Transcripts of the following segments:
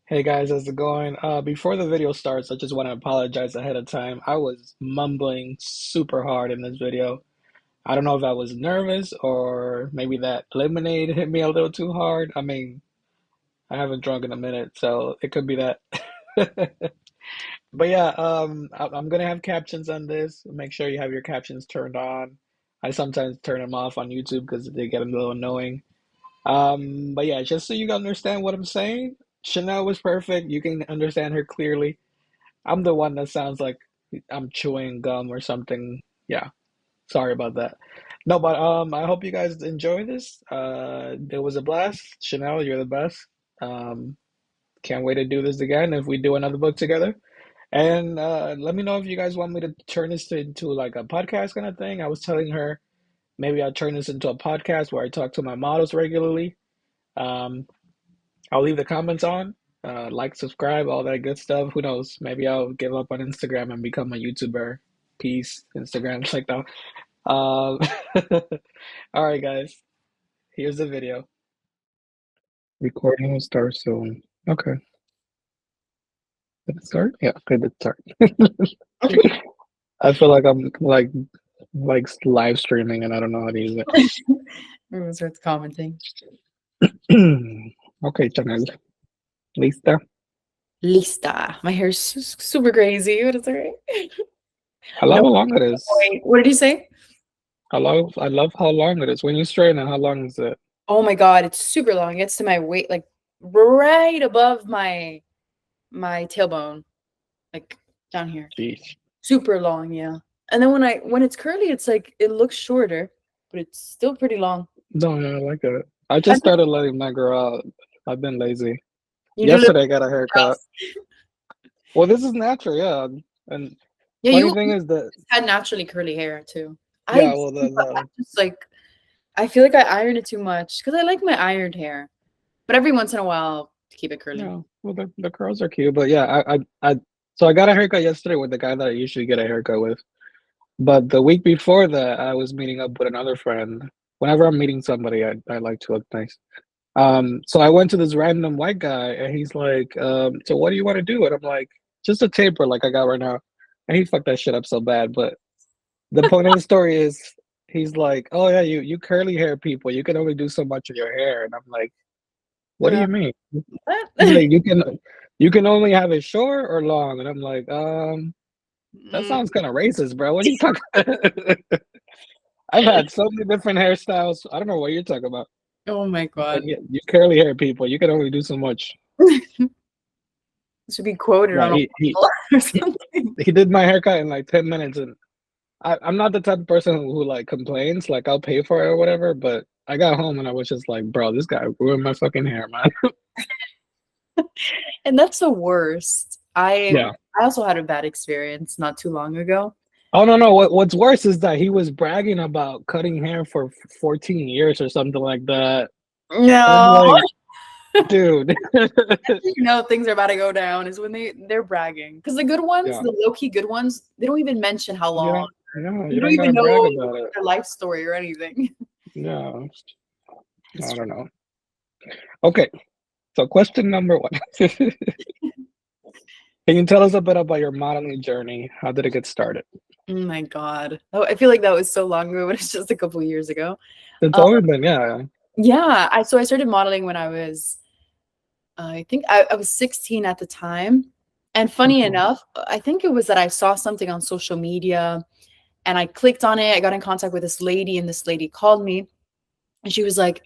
Hey guys, how's it going? Before the video starts, I just want to apologize ahead of time. I was mumbling super hard in this video. I don't know if I was nervous or maybe that lemonade hit me a little too hard. I mean, I haven't drunk in a minute, so it could be that. But yeah, I'm gonna have captions on this. Make sure you have your captions turned on. I sometimes turn them off on YouTube because they get a little annoying. But yeah, just so you understand what I'm saying, Chanel was perfect. You can understand her clearly. I'm the one that sounds like I'm chewing gum or something. Yeah, sorry about that. No, but I hope you guys enjoy this. It was a blast. Chanel, you're the best. Um, can't wait to do this again if we do another book together. And let me know if you guys want me to turn this into like a podcast kind of thing. I was telling her maybe I'll turn this into a podcast where I talk to my models regularly. Um, I'll leave the comments on, like, subscribe, all that good stuff. Who knows? Maybe I'll give up on Instagram and become a YouTuber. Peace, Instagram, like that. Um, all right, guys. Here's the video. Recording will start soon. Okay. Did it start? Yeah, okay, did it start. I feel like I'm like live streaming and I don't know how to use Everyone starts commenting. it. Okay, Chanel. Lista. Lista. My hair's super crazy. What is it? Right? I love No, how long it is. wait. What did you say? I love how long it is. When you straighten it, how long is it? Oh my God, it's super long. It gets to my weight, like right above my tailbone, like down here. Jeez. Super long, yeah. And then when it's curly, it's like it looks shorter, but it's still pretty long. No, yeah, I like it. I just Have you started letting mine grow out. I've been lazy. you do live Yesterday I got a haircut. across? Well, this is natural, yeah. And Yeah, funny you thing is that, had naturally curly hair too. yeah, I well, I just like I feel like I iron it too much because I like my ironed hair, but every once in a while to keep it curly. the curls are cute, but yeah, so I got a haircut yesterday with the guy that I usually get a haircut with. But the week before that, I was meeting up with another friend. Whenever I'm meeting somebody, I like to look nice. So I went to this random white guy, and he's like, "So what do you want to do?" And I'm like, "Just a taper, like I got right now." And he fucked that shit up so bad. But the point of the story is, he's like, "Oh yeah, you curly hair people, you can only do so much of your hair." And I'm like, "What do Yeah. you mean?" What? He's like, "You can only have it short or long." And I'm like, that Mm, sounds kind of racist, bro. What are you talking?" I've had so many different hairstyles. I don't know what you're talking about. oh my Like, God. yeah, you curly hair people, you can only do so much. Should be quoted Yeah, on a he he wall or he, something. he did my haircut in like 10 minutes, and I'm not the type of person who like complains. Like, I'll pay for it or whatever. But I got home and I was just like, bro, this guy ruined my fucking hair, man. And that's the worst. I Yeah. I also had a bad experience not too long ago. Oh no, no. What's worse is that he was bragging about cutting hair for 14 years or something like that. And I'm No. like, dude. You know things are about to go down is when they're bragging. Because the good ones, Yeah. the low-key good ones, they don't even mention how You long. don't, yeah, You you don't don't even gotta know brag about it. their life story or anything. Yeah. It's I true. don't know. Okay. So question number one. Can you tell us a bit about your modeling journey? How did it get started? Oh my God. Oh, I feel like that was so long ago, but it's just a couple years ago. It's Um, only been, yeah. yeah, I started modeling when I was I think I was 16 at the time. And funny Mhm. enough, I think it was that I saw something on social media and I clicked on it. I got in contact with this lady, and this lady called me and she was like,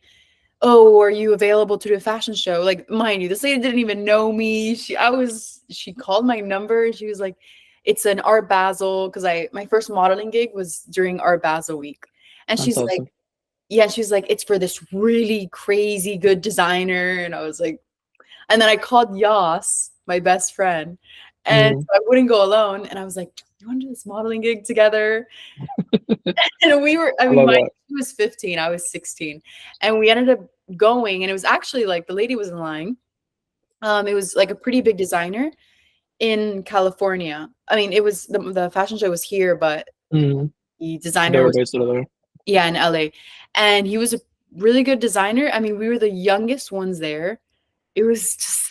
"Oh, are you available to do a fashion show?" Like, mind you, this lady didn't even know me. She called my number and she was like, "It's an Art Basel," because I my first modeling gig was during Art Basel week. And That's she's like, awesome. yeah, she's like, "It's for this really crazy good designer." And I was like, and then I called Yas, my best friend, and Mhm. so I wouldn't go alone. And I was like, "You want to do this modeling gig together?" And we were, I I mean, love my that. she was 15, I was 16, and we ended up going. And it was actually like the lady wasn't lying. It was like a pretty big designer in California. I mean, it was the fashion show was here, but Mhm. the They designer were was, based over there. yeah, in LA, and he was a really good designer. I mean, we were the youngest ones there. It was just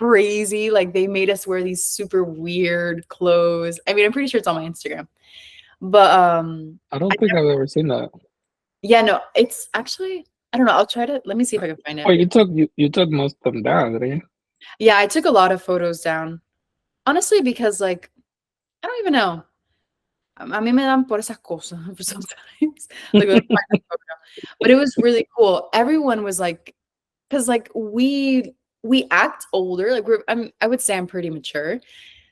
crazy. Like they made us wear these super weird clothes. I mean, I'm pretty sure it's on my Instagram. But I I don't think I've ever seen that. yeah, no, it's actually I don't know. I'll try to let me see if I can find Oh, it. you took most of them down, didn't you? Yeah, I took a lot of photos down. Honestly, because like I don't even know. A mí me dan por esas cosas sometimes. Like, let me find that photo. But it was really cool. Everyone was like, because like we act older. Like I would say I'm pretty mature.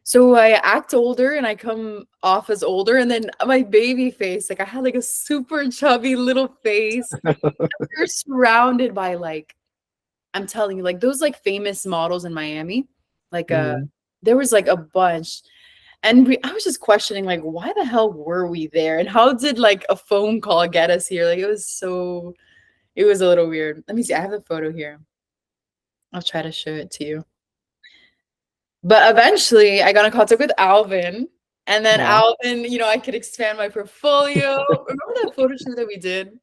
So I act older and I come off as older. And then my baby face, like I had like a super chubby little face. We were surrounded by like, I'm telling you, like those like famous models in Miami. Like Mhm. there was like a bunch. And I was just questioning, like, why the hell were we there? And how did like a phone call get us here? Like, it was a little weird. Let me see. I have a photo here. I'll try to show it to you. But eventually, I got in contact with Alvin. And then Yeah. Alvin, I could expand my portfolio. Remember that photo shoot that we did?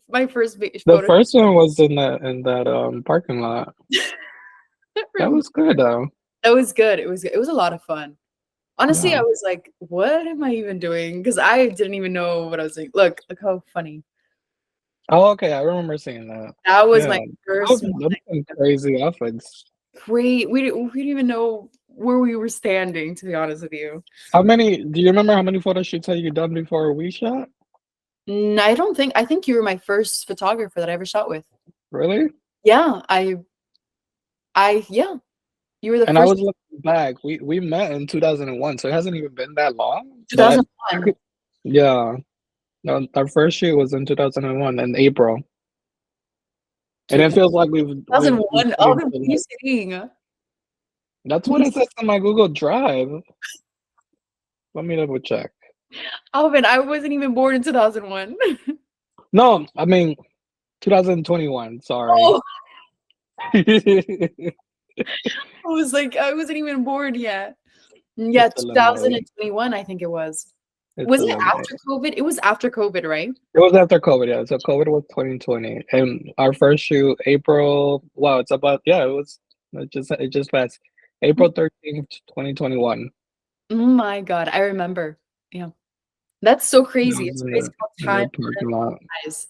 My first The photo. first one was in that parking lot. That Remember? was good though. That was good. It was a lot of fun. Honestly, I Yeah. was like, what am I even doing? Because I didn't even know what I was doing. Look how funny. Oh, okay. I remember seeing that. That was Yeah. my Those, first those some modeling. crazy outfits. Great. We didn't even know where we were standing, to be honest with you. Do you remember how many photo shoots had you done before we shot? I don't think I think you were my first photographer that I ever shot with. Really? Yeah, yeah, you were the And I first was looking back. We met in 2001, so it hasn't even been that long. But I 2001. could, yeah, no, our first shoot was in 2001 in April, and it feels like we've 2001. changed Alvin, what a are you lot. saying? That's what it says on my Google Drive. Let me double check. Alvin, I wasn't even born in 2001. No, I mean 2021. Sorry. Oh, I was like, I wasn't even born yet. Yeah, It's a little late. 2021, I think it was. It's Was a it little late. after COVID? It was after COVID, right? It was after COVID, yeah. So COVID was 2020, and our first shoot, April. Wow, it's about yeah. It just passed, April 13th, 2021. Oh my God, I remember. Yeah. That's so That crazy. was It's in crazy the how in time the parking lot. flies.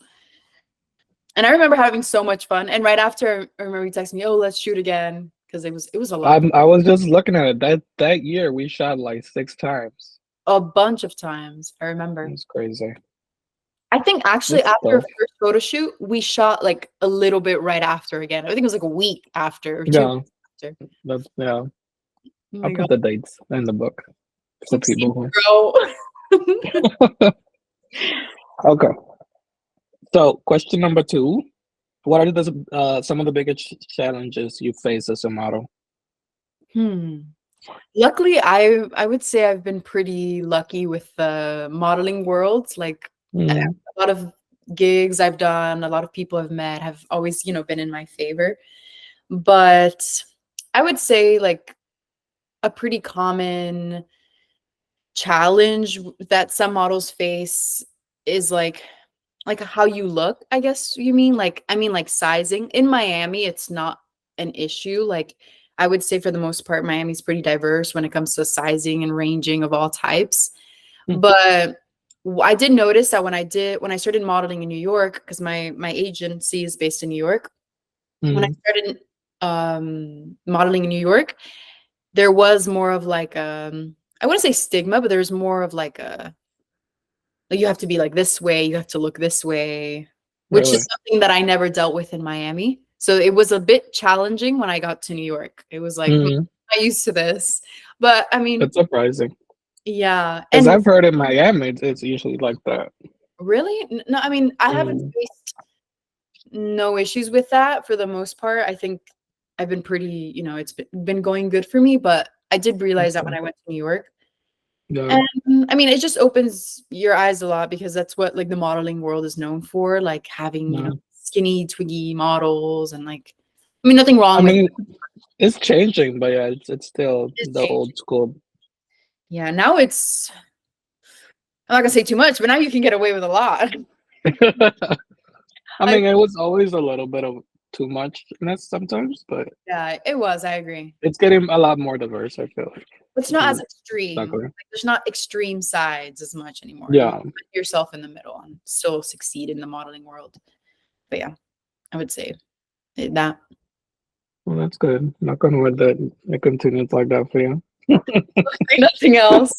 And I remember having so much fun. And right after, I remember you texted me, "Oh, let's shoot again," because it was a lot, I was just looking at it. That year we shot like 6 times. a bunch of times. I It remember. was crazy. I think actually Good after our stuff. first photo shoot, we shot like a little bit right after again. I think it was like a week after or 2 weeks Yeah, after. yeah. Oh I'll my put God. the dates in the book for Keep seeing people grow. who. Okay. So, question number two. What are some of the biggest challenges you face as a model? Hmm. Luckily, I would say I've been pretty lucky with the modeling world. Like Mm, a lot of gigs I've done, a lot of people I've met have always, been in my favor. But I would say like a pretty common challenge that some models face is like how you look, I guess you mean. Like I mean like sizing. In Miami, it's not an issue. Like I would say for the most part, Miami's pretty diverse when it comes to sizing and ranging of all types. mm, But I did notice that when I started modeling in New York, because my agency is based in New York, when I mm, started modeling in New York, there was more of like I wouldn't say stigma, but there's more of like a like you have to be like this way, you have to look this way, which is really? something that I never dealt with in Miami. So it was a bit challenging when I got to New York. It was like, Mm, I'm not used to this. But I mean, that's surprising. yeah. Because And I've heard in Miami, it's usually like that. really, no, I mean, I haven't Mm, faced no issues with that for the most part. I think I've been pretty, it's been going good for me. But I did realize that when okay. I went to New York. Yeah, And I mean, it just opens your eyes a lot because that's what like the modeling world is known for, like having, yeah. skinny, twiggy models and like, I mean, nothing I wrong with mean, it's changing, but yeah, it's still this the change. old school. Yeah, now I'm not gonna say too much, but now you can get away with a lot. I I mean, it was always a little bit of. too much in it sometimes, but Yeah, it was, I agree. it's getting a lot more diverse, I feel like, It's which not as is extreme. luckily. Like, there's not extreme sides as much anymore. You Yeah, can put yourself in the middle and still succeed in the modeling world. But yeah, I would say that. well, that's good. Knock on wood that it continues like that for you. Nothing else.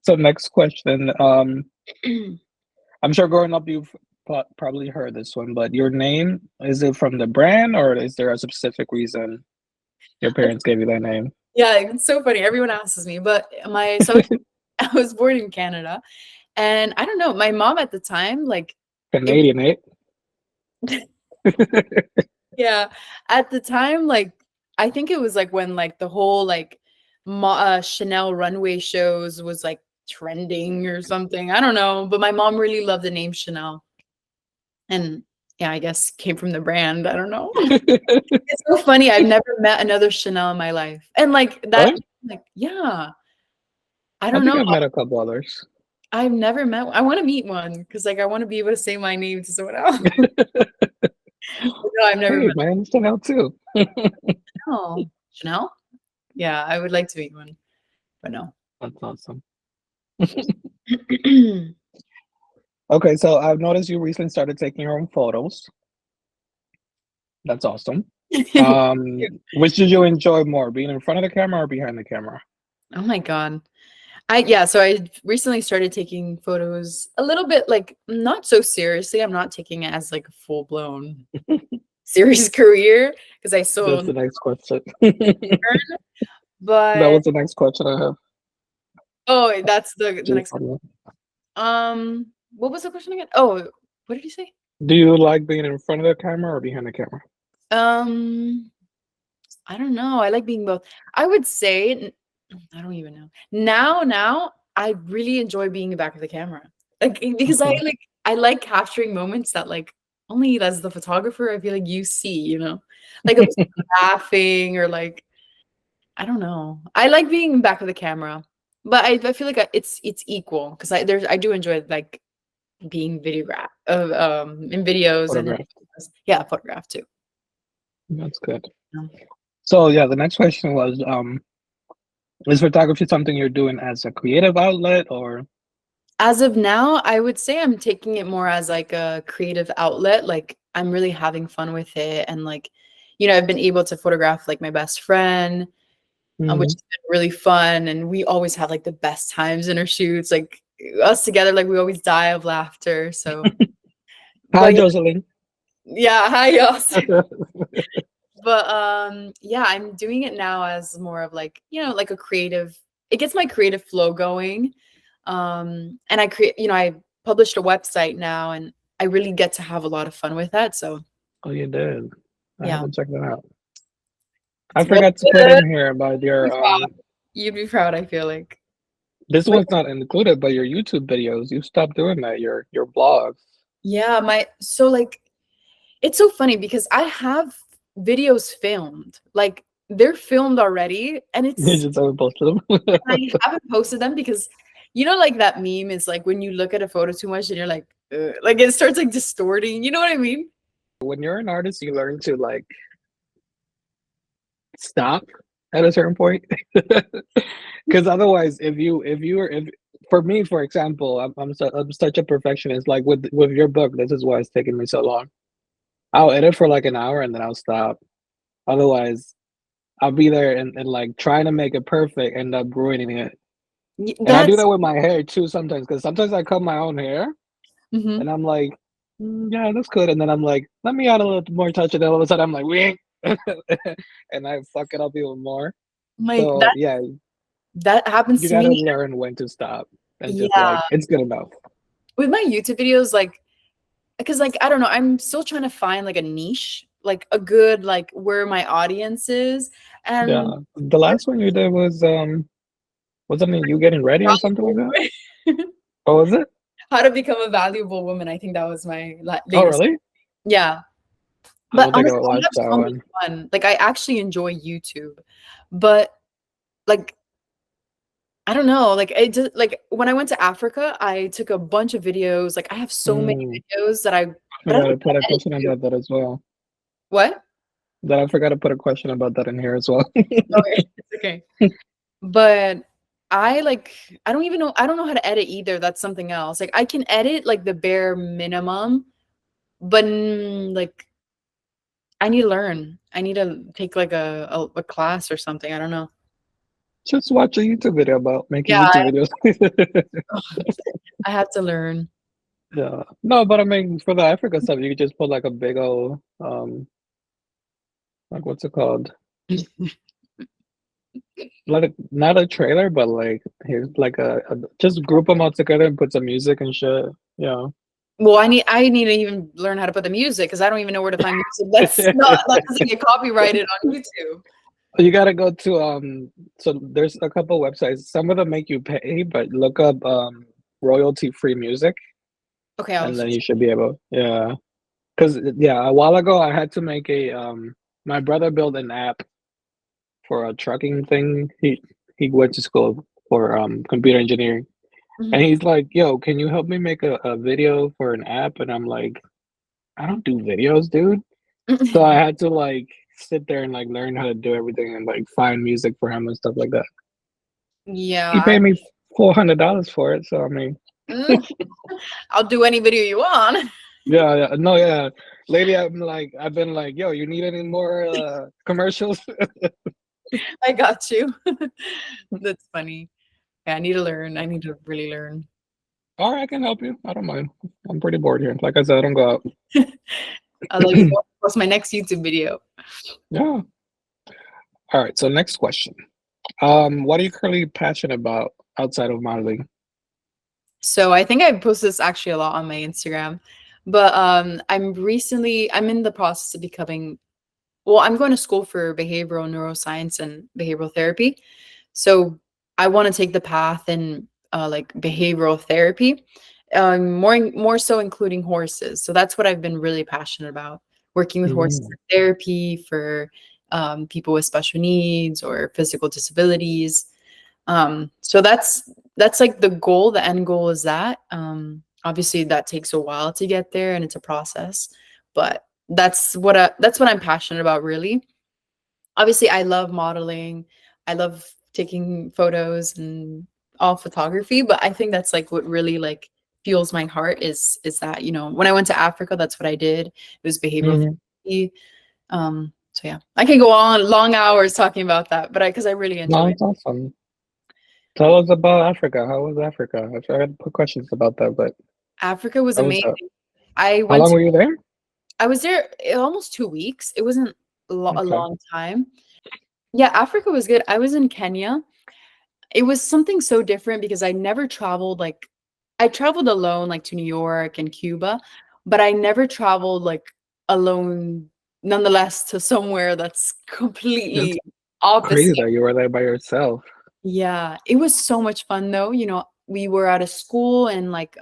So next question. I'm sure growing up you've probably heard this one, but your name, is it from the brand or is there a specific reason your parents gave you that name? Yeah, it's so funny. Everyone asks me, but I was born in Canada, and I don't know, my mom at the time, like, it Canadian, eh? yeah, at the time, like, I think it was, like, when, like, the whole, like, Chanel runway shows was, like, trending or something, I don't know, but my mom really loved the name Chanel, and, yeah, I guess came from the brand, I don't know. It's so funny, I've never met another Chanel in my life, and, like, that Really? like, yeah, I I don't think know. I've met a couple others. I've never met one. I wanna meet one because, like, I wanna be able to say my name to someone else. No, I've never Hey, met man, Chanel too. Chanel. Chanel? Yeah, I would like to meet one, but no. That's awesome. Okay, so I've noticed you recently started taking your own photos. That's awesome. Which did you enjoy more, being in front of the camera or behind the camera? Oh my god. Yeah, so I recently started taking photos a little bit, like, not so seriously, I'm not taking it as, like, a full-blown serious career because I That's still the next question. That but was the next question I have. oh, that's the Just next on that. what was the question again? Oh, what did you say? Do you like being in front of the camera or behind the camera? Um, I don't know, I like being both. I would say I don't even know. Now, I really enjoy being in the back of the camera. Like, because Okay. I like capturing moments that, like, only as the photographer, I feel like you see, you know? Like, of laughing or, like, I don't know. I like being in back of the camera, but I feel like it's equal because I do enjoy, like, being videograph in videos and Photograph. yeah, photograph too. That's good. Yeah. So yeah, the next question was, is photography something you're doing as a creative outlet or As of now, I would say I'm taking it more as, like, a creative outlet, like, I'm really having fun with it, and, like, I've been able to photograph, like, my best friend, which Mhm. has been really fun, and we always have, like, the best times in our shoots, like, us together, like, we always die of laughter, so Hi, but Jocelyn. yeah, hi, y'all. But, yeah, I'm doing it now as more of, like, like a creative it gets my creative flow going, and I published a website now, and I really get to have a lot of fun with that, so, Oh, you did. I yeah. haven't checked that out. I It's really forgot to put good. in here about You'd your be proud. You'd be proud, I feel like. this But was not included, but your YouTube videos. You stopped doing that. Your blogs. yeah, like, it's so funny because I have videos filmed, like, they're filmed already, and You it's just haven't posted them. I haven't posted them because like that meme is like when you look at a photo too much and you're like, "Ugh," like it starts like distorting. You know what I mean? When you're an artist, you learn to like stop at a certain point. Because otherwise, if for me, for example, I'm such a perfectionist. Like with your book, this is why it's taking me so long. I'll edit for like an hour and then I'll stop. Otherwise, I'll be there and like trying to make it perfect, end up ruining it. And I do That's that with my hair too sometimes, because sometimes I cut my own hair mhm. and I'm like, yeah, that's good. And then I'm like, let me add a little more touch. And then all of a sudden I'm like, wing. And I fuck it up even more. My So yeah, that happens you to gotta me. learn when to stop and just Yeah, like, it's good enough. with my YouTube videos, like, because like I don't know, I'm still trying to find like a niche, like a good like where my audience is, and Yeah. The last one you did was, wasn't it you getting ready or something like that? What was it? how to become a valuable woman. I think that was my Oh, latest. really? Yeah. I But don't think I honestly, I have watched that so much one. fun. Like, I actually enjoy YouTube, but, like, I don't know, like, I just like, when I went to Africa, I took a bunch of videos, like, I have so many Mm. videos that I I don't know gotta put a how to edit question too. about that as well. What? That I forgot to put a question about that in here as well. Okay, it's okay. But I like I don't know how to edit either. That's something else. Like I can edit like the bare minimum, but like I need to learn. I need to take like a class or something. I don't know. Just watch a YouTube video about making Yeah, YouTube videos. I have to learn. Yeah. No, but I mean, for the Africa stuff, you could just put like a big old, like what's it called? Like not a trailer, but like here's like just group them all together and put some music and shit. Yeah. Well, I need to even learn how to put the music because I don't even know where to find music that doesn't get copyrighted on YouTube. You gotta go to so there's a couple websites. Some of them make you pay, but look up royalty free music Okay, I'll and then you should be able, yeah. Because yeah, a while ago I had to make a my brother built an app for a trucking thing. He went to school for computer engineering. And Mhm. he's like, "Yo, can you help me make a video for an app?" And I'm like, "I don't do videos, dude." So I had to like sit there and like learn how to do everything and like find music for him and stuff like that. He Yeah, paid me $400 for it, so I mean, mm, I'll do any video you want. yeah, yeah, no, yeah. Lately, I've been like, "Yo, you need any more commercials?" I got you. That's funny. Yeah, I need to learn. I need to really learn. Or I can help you. I don't mind. I'm pretty bored here. Like I said, I don't go out. I'll let you know what's my next YouTube video. Yeah. All right. So next question. What are you currently passionate about outside of modeling? So I think I post this actually a lot on my Instagram, but I'm in the process of becoming well, I'm going to school for behavioral neuroscience and behavioral therapy. So I want to take the path in like behavioral therapy, more so including horses. So that's what I've been really passionate about, working with horses Mm, in therapy for people with special needs or physical disabilities. So that's like the goal. The end goal is that. Obviously, that takes a while to get there, and it's a process. But that's what I'm passionate about, really. Obviously, I love modeling. I love taking photos and all photography. But I think that's like what really like fuels my heart is that when I went to Africa, that's what I did. It was behavioral mhm. therapy. So yeah, I can go on long hours talking about that, but because I really No, enjoy it. it's awesome. Tell us about Africa. How was Africa? I had to put questions about that, but Africa was how was amazing. that? I How went long to were you there? I was there almost 2 weeks. It wasn't a Okay. long time. Yeah, Africa was good. I was in Kenya. It was something so different because I never traveled like I traveled alone like to New York and Cuba, but I never traveled like alone nonetheless to somewhere that's That's completely crazy opposite. that you were there by yourself. Yeah, it was so much fun though. We were at a school and like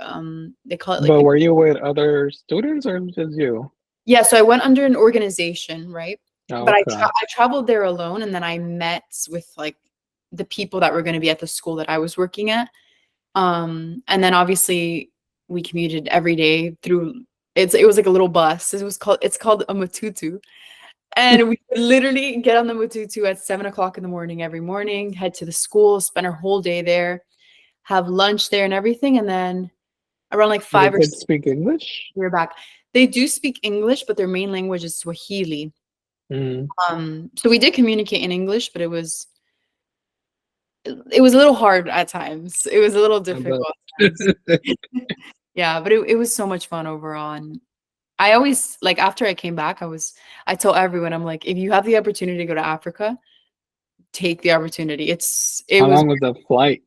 they call it like But the were you with other students or just you? yeah, so I went under an organization, right? Oh, But okay. I traveled there alone, and then I met with, like, the people that were gonna be at the school that I was working at. And then obviously we commuted every day through it was like a little bus. It's called a matutu. And we would literally get on the matutu at 7 o'clock in the morning every morning, head to the school, spend our whole day there, have lunch there and everything, and then around, like, Do the 5 or kids 6, speak English? we were back. They do speak English, but their main language is Swahili. Mm, So we did communicate in English, but it was a little hard at times. It was a little I bet. difficult at times. Yeah, but it was so much fun overall, and I always like, after I came back, I tell everyone, I'm like, "If you have the opportunity to go to Africa, take the opportunity." It How was long was the flight?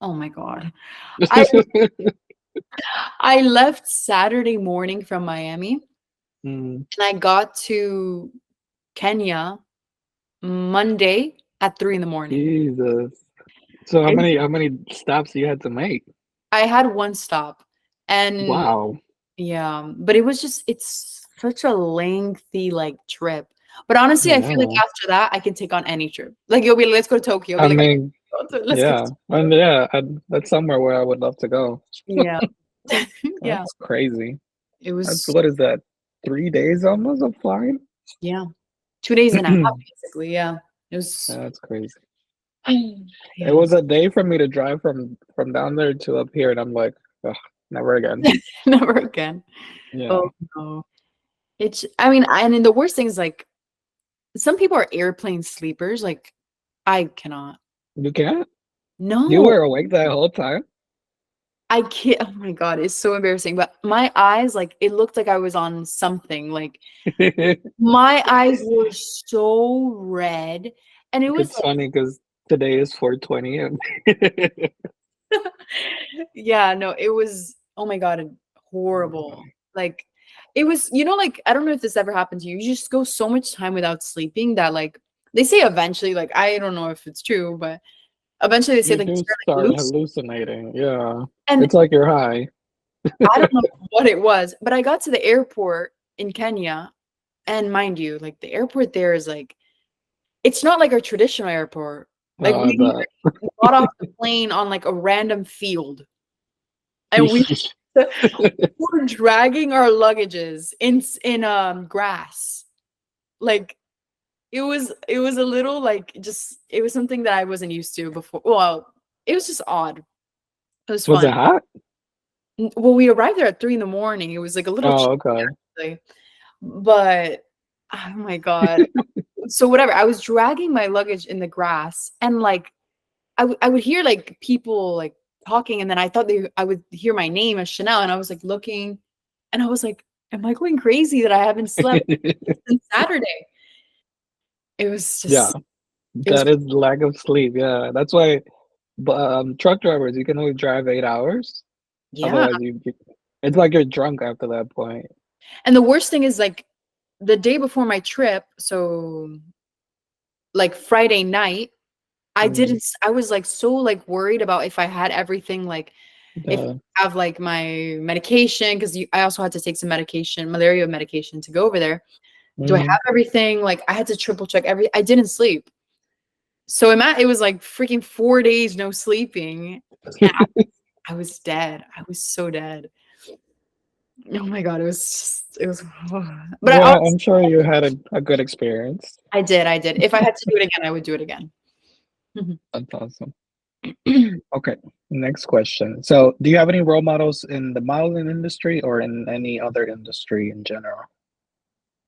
oh my god. I I left Saturday morning from Miami, Mm, and I got to Kenya Monday at 3 in the morning. Jesus. So It how many stops you had to make? I had 1 stop, and Wow. yeah, but it's such a lengthy, like, trip. But honestly, I feel like Yeah. after that, I can take on any trip. Like, you'll be like, "Let's go to Tokyo." I'll I be like, mean, Let's go to yeah. And yeah, that's somewhere where I would love to go. Yeah. Yeah. That's crazy. It That's was, what is that? 3 days almost of flying? yeah, 2 days and a half, basically. Yeah. It was, That's crazy. It yeah, was a day for me to drive from down there to up here, and I'm like, ugh, never again. never again. Yeah. Oh no. I mean, and then the worst thing is like some people are airplane sleepers. Like I cannot. You can't? You No, were awake that whole time? I can't. Oh my God, it's so embarrassing. But my eyes, like it looked like I was on something. Like my eyes were so red. And it was It's funny because today is 420 and like, yeah, no, it was, oh my God, horrible. Like it was, like I don't know if this ever happened to you. You just go so much time without sleeping that like they say eventually, like I don't know if it's true, but eventually they say you like you do start like start loose. hallucinating. Yeah. And It's like you're high. I don't know what it was, but I got to the airport in Kenya, and mind you, like the airport there is like it's not like our traditional airport. Like I we bet. got off the plane on like a random field, and we were dragging our luggages in grass. Like it was a little like just it was something that I wasn't used to before. Well, it was just odd. It was Was fun. it hot? Well, we arrived there at 3 in the morning. It was like a little Oh, chilly okay. actually, but oh my God. So whatever, I was dragging my luggage in the grass and like I would hear like people like talking and then I thought I would hear my name as Chanel and I was like looking and I was like, am I going crazy that I haven't slept since Saturday? It was Yeah, just it was that is lack of sleep. Yeah, that's why. But truck drivers, you can only drive 8 hours. yeah. Otherwise, it's like you're drunk after that point. And the worst thing is like the day before my trip, so like Friday night, Mm, I was like so like worried about if I had everything like if yeah. I have like my medication because I also had to take some medication, malaria medication to go over there. Do I Hmm. have everything? Like I had to triple check I didn't sleep. So it was like freaking 4 days no sleeping. And I was dead. I was so dead. Oh my God. It was, but I Well, honestly, I'm sure you had a good experience. I did. I did. If I had to do it again, I would do it again. That's awesome. Okay, next question. So, do you have any role models in the modeling industry or in any other industry in general?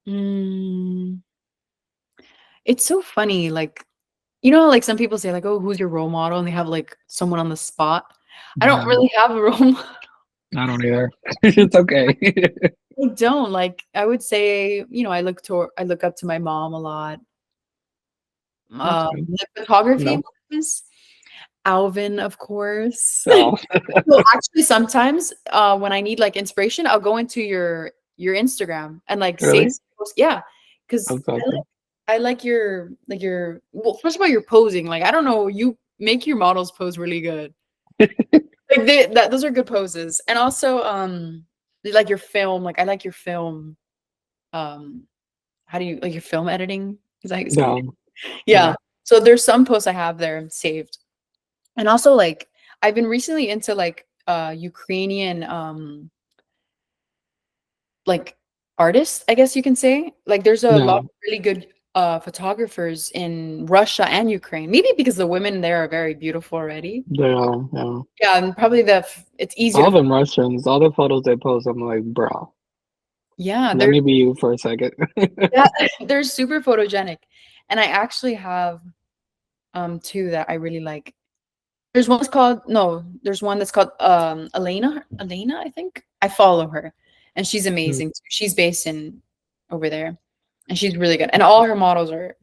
Mm, it's so funny. Like, like some people say, like, oh, who's your role model? And they have like someone on the spot. I don't Yeah, really have a role model. I don't either. It's okay. I don't like I would say, I look up to my mom a lot. That's good. The photography No. wise, Alvin, of course. Oh, Well, actually, sometimes when I need like inspiration, I'll go into your Instagram and like save really? some posts. Yeah, because That's awesome. I like your well, first of all, your posing. Like I don't know, you make your models pose really good. Like those are good poses, and also like your film. Like I like your film. Um, how do you like your film editing? Is that how you say it? No, Yeah. yeah, So there's some posts I have there saved. And also like I've been recently into like Ukrainian like artists, I guess you can say. Like there's a lot no, of really good photographers in Russia and Ukraine. Maybe because the women there are very beautiful already. they are, yeah. Yeah, and probably it's easier All to them Russians, all the photos they post, I'm like, bro, yeah, let me be you for a second. yeah, they're super photogenic. And I actually have two that I really like. There's one that's called Elena, I think. I follow her and she's Hmm, amazing too. She's based in over there and she's really good. And all her models are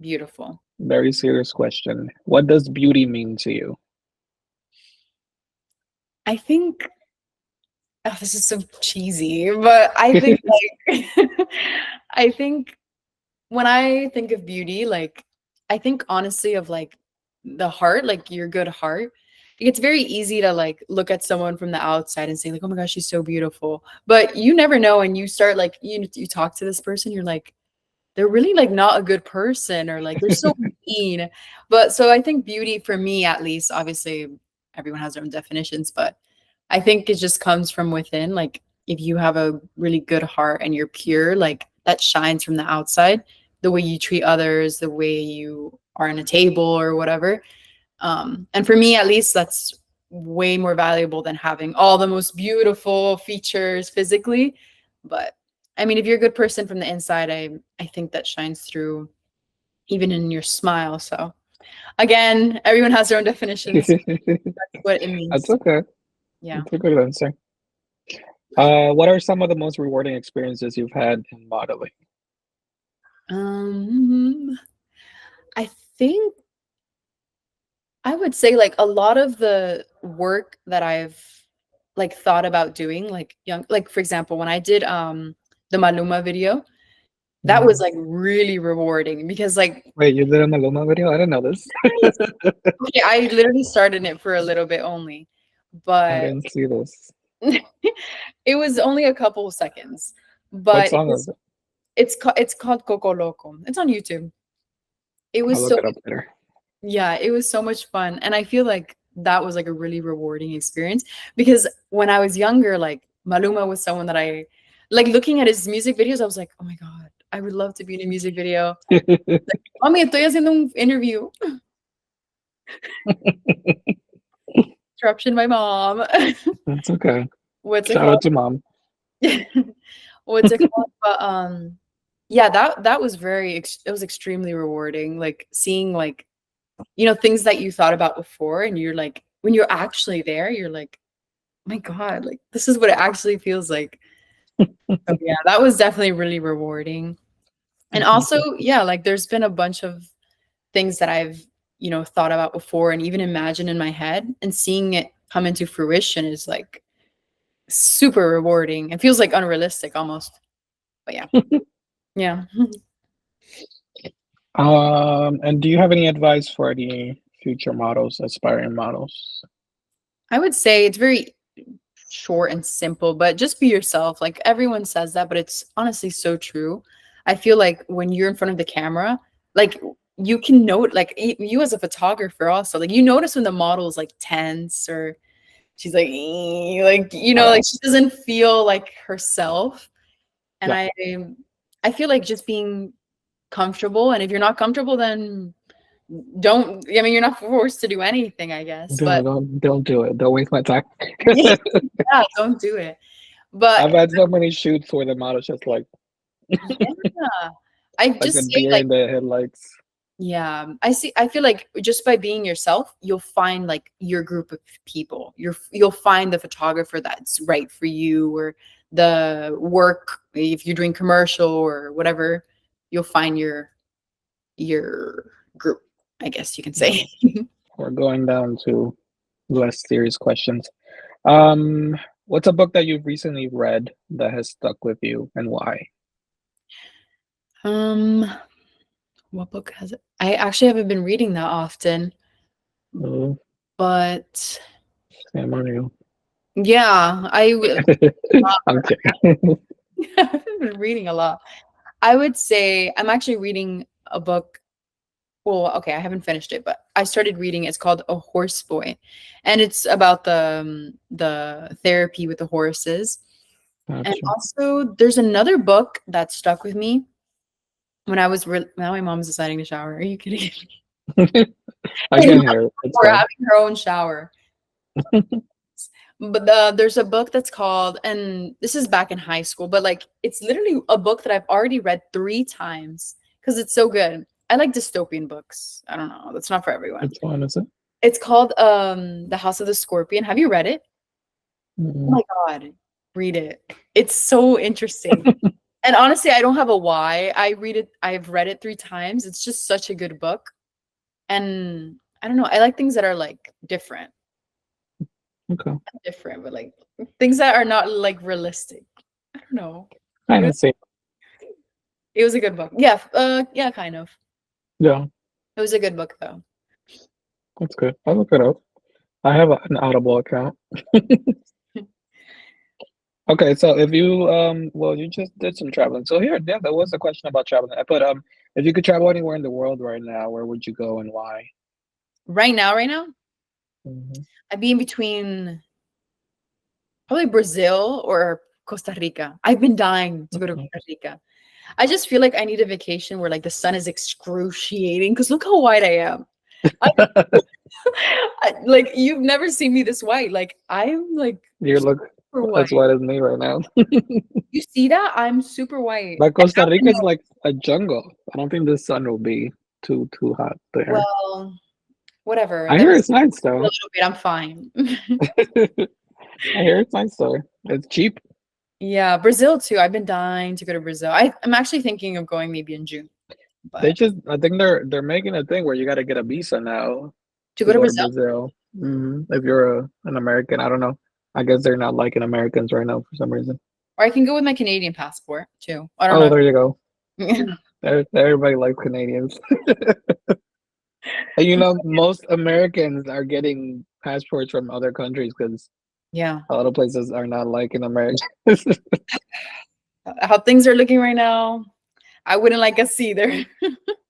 beautiful. very serious question. What does beauty mean to you? I think this is so cheesy, but I think like I think when I think of beauty, like I think honestly of like the heart, like your good heart. Like, it's very easy to like look at someone from the outside and say like, "Oh my gosh, she's so beautiful," but you never know. And you start like you talk to this person, you're like, they're really like not a good person, or like they're so mean. But so I think beauty for me, at least, obviously everyone has their own definitions, but I think it just comes from within. Like if you have a really good heart and you're pure, like that shines from the outside, the way you treat others, the way you are in a table or whatever. And for me, at least, that's way more valuable than having all the most beautiful features physically. But I mean, if you're a good person from the inside, I think that shines through even in your smile. So again, everyone has their own definitions. That's what it That's means. okay. Yeah. That's a good answer. What are some of the most rewarding experiences you've had in modeling? Um, I think I would say like a lot of the work that I've like thought about doing, like young, like for example, when I did the Maluma video, that was Mhm. like really rewarding because like Wait, you did a Maluma video? I didn't know this. okay, I literally started it for a little bit only, I but didn't see this. it was only a couple of seconds. What But song was it? it's called Coco Loco. It's on YouTube. It I'll was look so it up later. Yeah, it was so much fun, and I feel like that was, like, a really rewarding experience because when I was younger, like, Maluma was someone that I like, looking at his music videos, I was like, "Oh my god, I would love to be in a music video." "Mami, estoy haciendo un interview." Interruption my mom. That's okay. What's it Shout called? out to mom. What's it called? But, yeah, that was it was extremely rewarding, like, seeing, like, things that you thought about before, and you're like when you're actually there, you're like, my god, like, this is what it actually feels like. So, yeah, that was definitely really rewarding. And That's also, okay. yeah, like, there's been a bunch of things that I've, thought about before and even imagined in my head, and seeing it come into fruition is, like, super rewarding. It feels, like, unrealistic almost, but yeah. Yeah. And do you have any advice for any future models, aspiring models? I would say it's very short and simple, but just be yourself. Like everyone says that, but it's honestly so true. I feel like when you're in front of the camera, like you can note, like you as a photographer also, like you notice when the model is like tense or she's like, like like she doesn't feel like herself. And Yeah, I feel like just being comfortable, and if you're not comfortable, then don't. I mean, you're not forced to do anything, I guess. no, But don't do it. Don't waste my time. yeah, don't do it. I've But had so many shoots where the models just yeah, I like a just say deer like in the headlights. yeah, I feel like just by being yourself, you'll find like your group of people. You'll find the photographer that's right for you, or the work if you're doing commercial or whatever, you'll find your group, I guess you can Yeah, say. we're going down to less serious questions. Um, what's a book that you've recently read that has stuck with you and why? Um, what book has it? I actually haven't been reading that often, Oh, but Sam Mario. yeah, I'm kidding. I haven't been reading a lot. I would say I'm actually reading a book. Well, okay, I haven't finished it, but I started reading. It's called A Horse Boy, and it's about the therapy with the horses. And Gotcha. also, there's another book that stuck with me when I was now my mom's deciding to shower. Are you kidding me? I can hear it. It's We're fine. having her own shower. But there's a book that's called, and this is back in high school, but like it's literally a book that I've already read 3 times because it's so good. I like dystopian books. I don't know. That's not for everyone. Which one is it? It's called The House of the Scorpion. Have you read it? Oh Mm, my God, read it. It's so interesting. And honestly, I don't have a why. I've read it 3 times. It's just such a good book. And I don't know. I like things that are like okay. different, but like things that are not like realistic. I don't know. It Kind was of same. it was a good book. Yeah, yeah, kind of. Yeah, It was a good book though. that's good. I'll look it up. I have an Audible account. Okay, so if you well, you just did some traveling. So here, yeah, there was a question about traveling. I put if you could travel anywhere in the world right now, where would you go and why? Right now, Hmm. I'd be in between probably Brazil or Costa Rica. I've been dying to go to Okay. Costa Rica. I just feel like I need a vacation where like the sun is excruciating because look how white I am. I, like you've never seen me this white. Like I'm like You look super as white. white as me right now. You see that? I'm super white. But And Costa Rica Alvin is like a jungle. I don't think the sun will be too hot there. well, whatever. I Let hear me it's nice a though. little bit. I'm fine. I hear it's nice though. It's cheap. Yeah, Brazil too. I've been dying to go to Brazil. I'm actually thinking of going maybe in June, They but just I think they're making a thing where you got to get a visa now to to go to go to Brazil, Brazil. If you're an American, I don't know. I guess they're not liking Americans right now for some reason. or I can go with my Canadian passport too. I don't Oh, know. there you go. If- Everybody likes Canadians. And most Americans are getting passports from other countries because yeah, a lot of places are not liking Americans. how things are looking right now, I wouldn't like us either.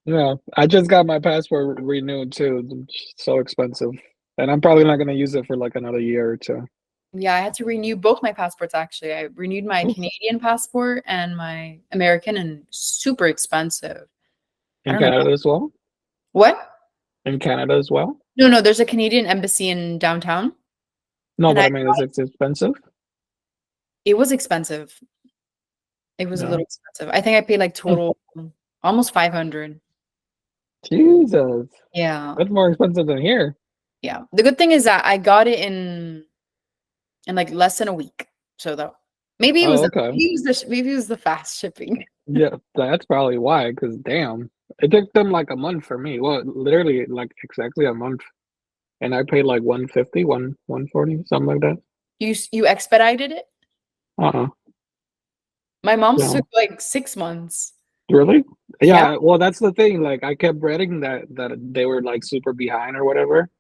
Yeah, I just got my passport renewed too. It's so expensive. And I'm probably not gonna use it for like another year or two. Yeah, I had to renew both my passports actually. I renewed my Oof. Canadian passport and my American, and super expensive. I In don't know Canada as well? what. In Canada as well? No, no, there's a Canadian embassy in downtown, No, and but I mean, is it expensive? it was expensive. It was a No. little expensive. I think I paid like total almost 500. Jesus, Yeah. that's more expensive than here. Yeah. The good thing is that I got it in like less than a week. So that Oh, okay. maybe it was the fast shipping. Yeah, that's probably why, because damn, it took them like a month for me. Well, literally like exactly a month. And I paid like 150, 140, something like that. You expedited it? Uh-uh. My mom's Yeah. took like 6 months. Really? Yeah. Yeah, well, that's the thing. Like, I kept reading that they were like super behind or whatever,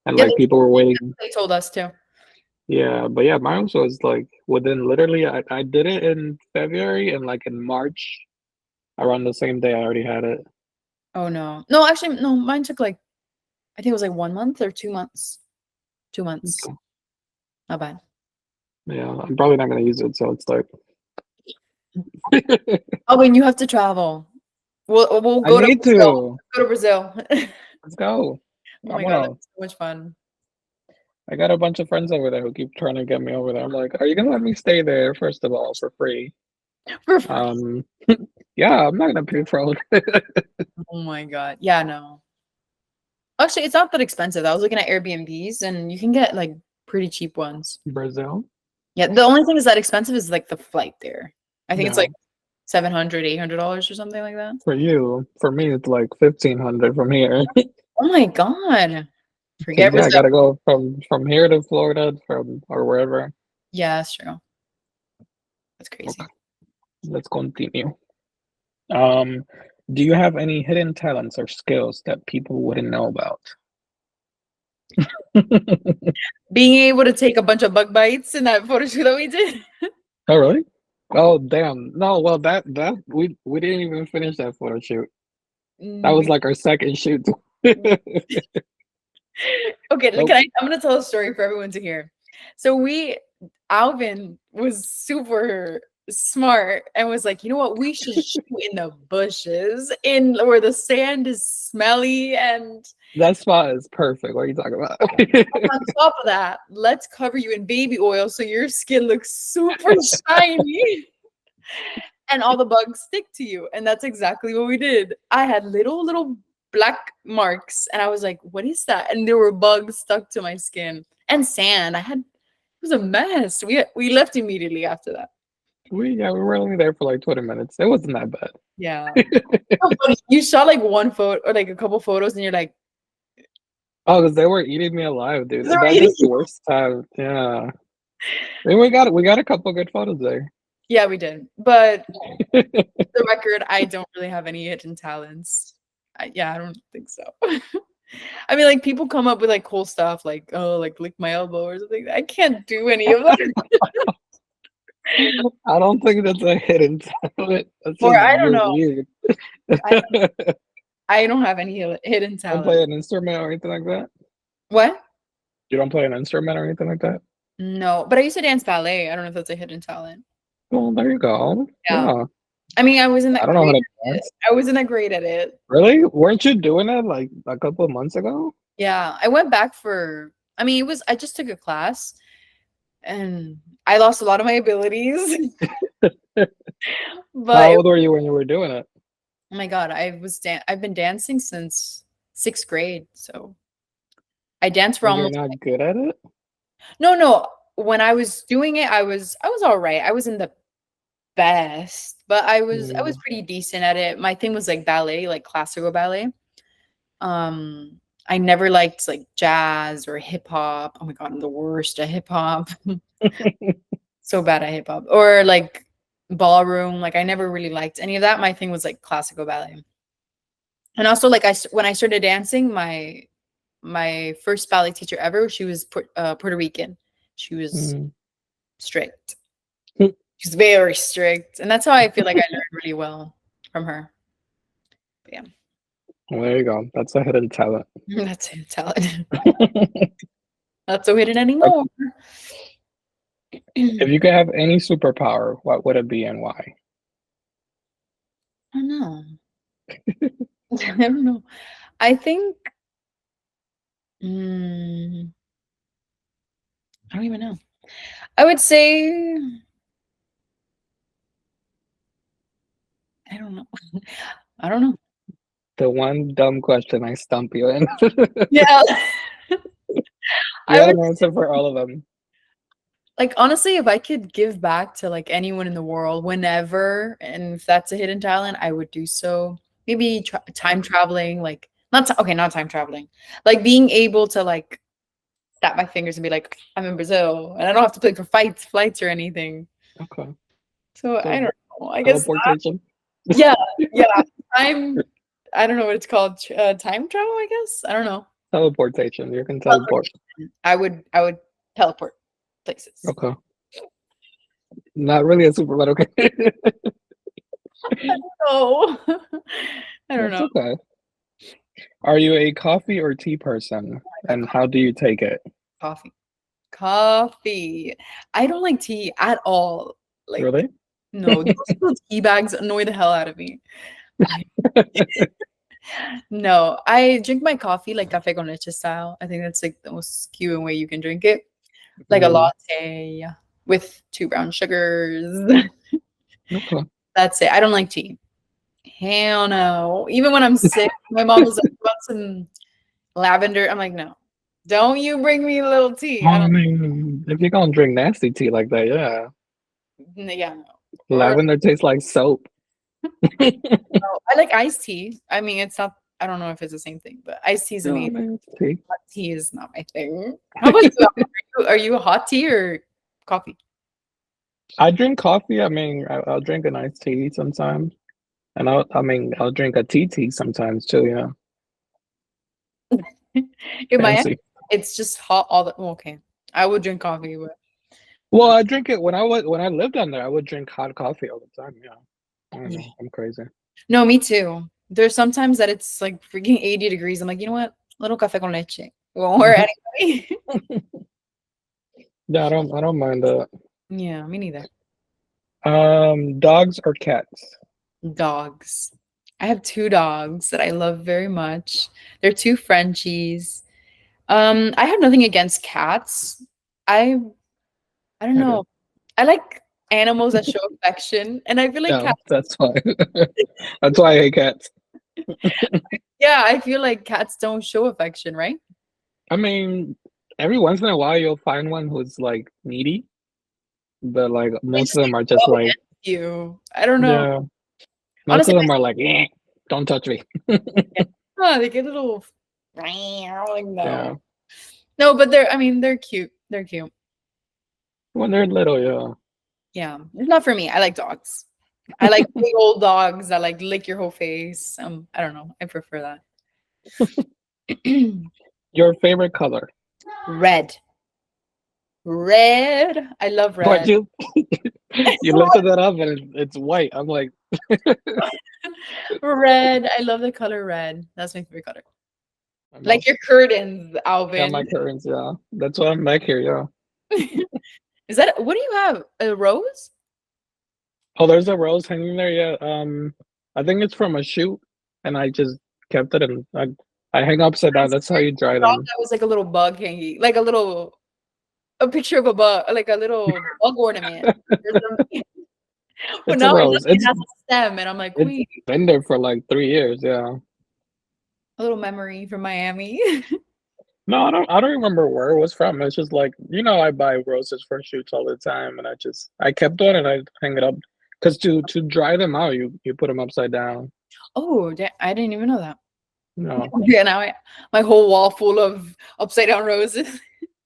and Yeah, like people were waiting. they told us too. Yeah, but yeah, mine was like within literally, I did it in February and like in March, around the same day, I already had it. Oh no. No, actually no, mine took like I think it was like 1 month or 2 months. 2 months. Okay. Not bad. Yeah, I'm probably not gonna use it, so it's like Oh, and you have to travel. We'll I go to need Brazil. to. Go to Brazil. Let's go. Oh I my God, wanna. that's so much fun. I got a bunch of friends over there who keep trying to get me over there. I'm like, are you gonna let me stay there first of all for free? For free. Um, yeah, I'm not gonna pay for all of it. Oh my God. Yeah, no. Actually, it's not that expensive. I was looking at Airbnbs and you can get like pretty cheap ones. Brazil? Yeah, the only thing is that expensive is like the flight there. I think it's No. like 700, $800 or something like that. For you, for me, it's like 1,500 from here. Oh my God. Because Forget yeah, I Brazil. gotta go from here to Florida from or wherever. Yeah, that's true. That's Okay, crazy. let's continue. Um, do you have any hidden talents or skills that people wouldn't know about? Being able to take a bunch of bug bites in that photo shoot that we did. Oh, really? Oh, damn. No, well that we didn't even finish that photo shoot. That was We like our second shoot. Okay, Nope. I'm gonna tell a story for everyone to hear. So Alvin was super smart and was like, you know what, we should shoot in the bushes in where the sand is smelly, and That spot is perfect. What are you talking about? on top of that, let's cover you in baby oil so your skin looks super shiny and all the bugs stick to you. And that's exactly what we did. I had little black marks and I was like, what is that? And there were bugs stuck to my skin and sand. It was a mess. We left immediately after that. We were only there for like 20 minutes. It wasn't that Yeah. bad. So funny. You shot like one photo or like a couple photos and you're like, Oh, because they were eating me alive, dude. they're That's eating just the you. worst time. Yeah. I mean, we got a couple good photos there. Yeah, we did. But the record, I don't really have any hidden talents. Yeah, I don't think so. I mean, like people come up with like cool stuff, like oh, like lick my elbow or something. I can't do any of that. I don't think that's a hidden talent. That's Or just I don't you're know. weird. I You I don't have any hidden don't play talent. an instrument or anything like that? What? You don't play an instrument or anything like that? No, but I used to dance ballet. I don't know if that's a hidden talent. Well, there you go. Yeah. Yeah. I mean, I wasn't I that don't know how great to at it. dance. I wasn't that great at it. Really? Weren't you doing it like a couple of months ago? Yeah, I went back for, I mean, I just took a class and I lost a lot of my abilities. But How old were you when you were doing it? oh my God, I've been dancing since 6th grade. So I danced for And you're almost, not good at it? no, no. When I was doing it, I was all right. I wasn't the best, but I was Mm. pretty decent at it. My thing was like ballet, like classical ballet. Um, I never liked like jazz or hip hop. Oh my God, I'm the worst at hip hop. So bad at hip hop. Or like ballroom. Like I never really liked any of that. My thing was like classical ballet. And also like when I started dancing, my first ballet teacher ever, she was Puerto Rican. She was Mm. strict. She's very strict. And that's how I feel like I learned really well from her. But yeah, Well, there you go. That's a hidden talent. that's it. Talent. Not so hidden But anymore. if I you could have any superpower, what would it be and why? don't know. I don't know. I think mm, I don't even know. I would say I don't know. I don't know. The one dumb question I stump you in. Yeah. You I have would an answer for all of them. like honestly, if I could give back to like anyone in the world whenever, and if that's a hidden talent, I would do so. Maybe time traveling, like not time traveling, like being able to like snap my fingers and be like, I'm in Brazil, and I don't have to pay for flights or anything. Okay. So I So don't know. I guess teleportation. yeah, yeah. I'm. I don't know what it's called. Time travel, I guess. I don't know. Teleportation. You can teleport. Teleportation. I would teleport places. Okay. Not really a super, but okay. Oh, I don't That's know. okay. Are you a coffee or tea person? A And how do you take it? coffee. Coffee. I don't like tea at all. Like, Really? no, those little tea bags annoy the hell out of me. I, no, I drink my coffee like cafe con leche style. I think that's like the most Cuban way you can drink it. Like a Mm, latte with 2 brown sugars. okay. That's it. I don't like tea. Hell no. Even when I'm sick, my mom was like, "Want some lavender?" I'm like, no. Don't you bring me a little tea. Well, I I don't. mean, if you're gonna drink nasty tea like that, yeah. Yeah, no. Or Lavender tastes like soap. no, I like iced tea. I mean, it's not. I don't know if it's the same thing, but iced tea is No, amazing. man, it's tea. Hot tea is not my thing. How about you? Are you a hot tea or coffee? I drink coffee. I mean, I'll drink a nice tea sometimes. And I'll drink a tea sometimes too, yeah. In my end, Fancy. it's just hot all the. Well, okay, I would drink coffee, but Well, I drink it when I lived down there, I would drink hot coffee all the time, yeah. I don't yeah. know. I'm crazy. No, me too. There's sometimes that it's like freaking 80 degrees. I'm like, you know what? Little café con leche. Won't hurt anybody. Yeah, I don't mind that. Yeah, me neither. Dogs or cats? Dogs. I have 2 dogs that I love very much. They're 2 Frenchies. I have nothing against cats. I I don't I do. know. I like animals that show affection, and I feel like No, cats. that's why. That's why I hate cats. Yeah, I feel like cats don't show affection, right? I mean, every once in a while you'll find one who's like needy, but like They most just of like them are just love like, you. I don't know. yeah, most Honestly, of them are like, eh, don't touch me. they get a little like no. Yeah, No, but they're I mean, they're cute. They're cute. when they're little, yeah. Yeah. It's not for me. I like dogs. I like big old dogs that like lick your whole face. I don't know. I prefer that. Your favorite color? Red. Red. I love But red. you lifted that up and it's white. I'm like, Red. I love the color red. That's my favorite color. I Like know. your curtains, Yeah, Alvin. my curtains, yeah. That's why I'm back here, yeah. Is that what do you have? A rose? Oh, there's a rose hanging there. Yeah. I think it's from a shoot, and I just kept it, and I hang upside I down. That's how you dry thought them. that was like a little bug hanging, like a picture of a bug, like a little bug ornament or something. But It's a now I look, rose. it has a stem, and I'm like, It's wait, been there for like 3 years. Yeah. a little memory from Miami. No, I don't remember where it was from. It's just like, I buy roses for shoots all the time, and I kept one and I hang it up because to dry them out, you put them upside down. Oh, I didn't even know that. No. Yeah, now my whole wall full of upside down roses.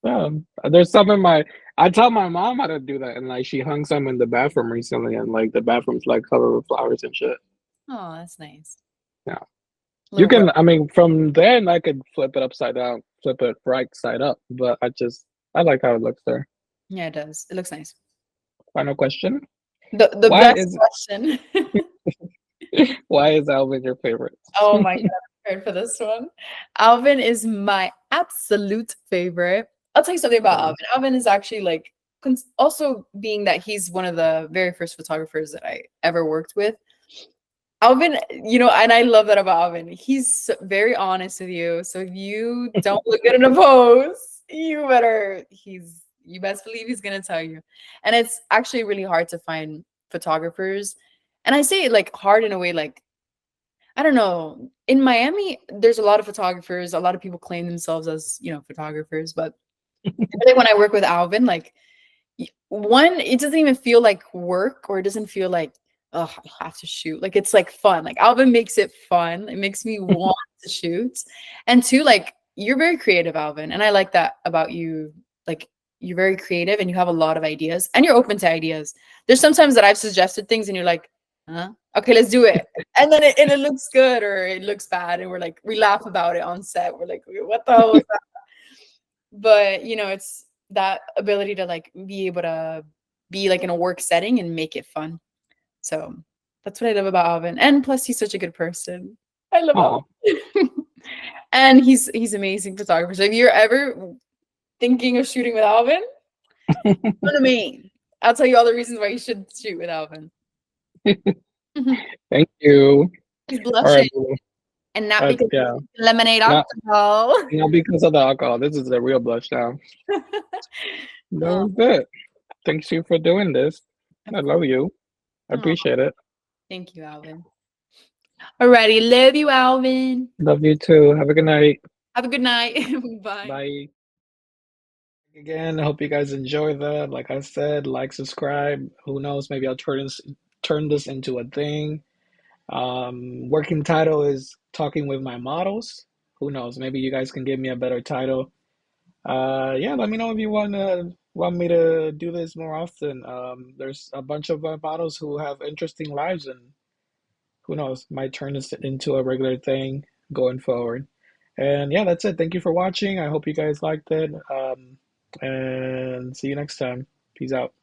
There's some in my. I tell my mom how to do that, and like she hung some in the bathroom recently, and like the bathroom's like covered with flowers and shit. Oh, that's nice. Yeah, you Little rose. can. I mean, from then I could flip it upside down, flip it right side up, but I like how it looks there. Yeah, it does. It looks nice. Final question: The Why best is question. why is Alvin your favorite? Oh my God, I'm prepared for this one. Alvin is my absolute favorite. I'll tell you something about Oh, Alvin. Alvin is actually like also being that he's one of the very first photographers that I ever worked with. Alvin, and I love that about Alvin. He's very honest with you. So if you don't look good in a pose, you best believe he's gonna tell you. And it's actually really hard to find photographers. And I say it like hard in a way like I don't know. In Miami, there's a lot of photographers. A lot of people claim themselves as, photographers. But I think when I work with Alvin, like one, it doesn't even feel like work or it doesn't feel like, oh, I have to shoot. Like it's like fun. Like Alvin makes it fun. It makes me want to shoot. And two, like you're very creative, Alvin. And I like that about you. Like you're very creative and you have a lot of ideas and you're open to ideas. There's sometimes that I've suggested things and you're like, huh? Okay, let's do it. And then it looks good or it looks bad. And we're like, we laugh about it on set. We're like, what the hell was that? But it's that ability to like be able to be like in a work setting and make it fun. So that's what I love about Alvin. And plus he's such a good person. I love oh, Alvin. And he's amazing photographer. So if you're ever thinking of shooting with Alvin, come to me. I'll tell you all the reasons why you should shoot with Alvin. thank you. He's All blushing. right, boo. And not because Yeah, it's lemonade not alcohol. not because of the alcohol. This is a real blush now. That Oh, was good. Thanks you for doing this. of I course. love you. I Oh, appreciate it. thank you, Alvin. Alrighty. Love you, Alvin. Love you too. Have a good night. Have a good night. Bye. Bye. Again, I hope you guys enjoy that. Like I said, like, subscribe. Who knows? Maybe I'll turn this into a thing. Working title is talking with my models. Who knows? Maybe you guys can give me a better title. Yeah, let me know if you want me to do this more often. There's a bunch of models who have interesting lives, and who knows, might turn this into a regular thing going forward. And yeah, that's it. Thank you for watching. I hope you guys liked it. And see you next time. Peace out.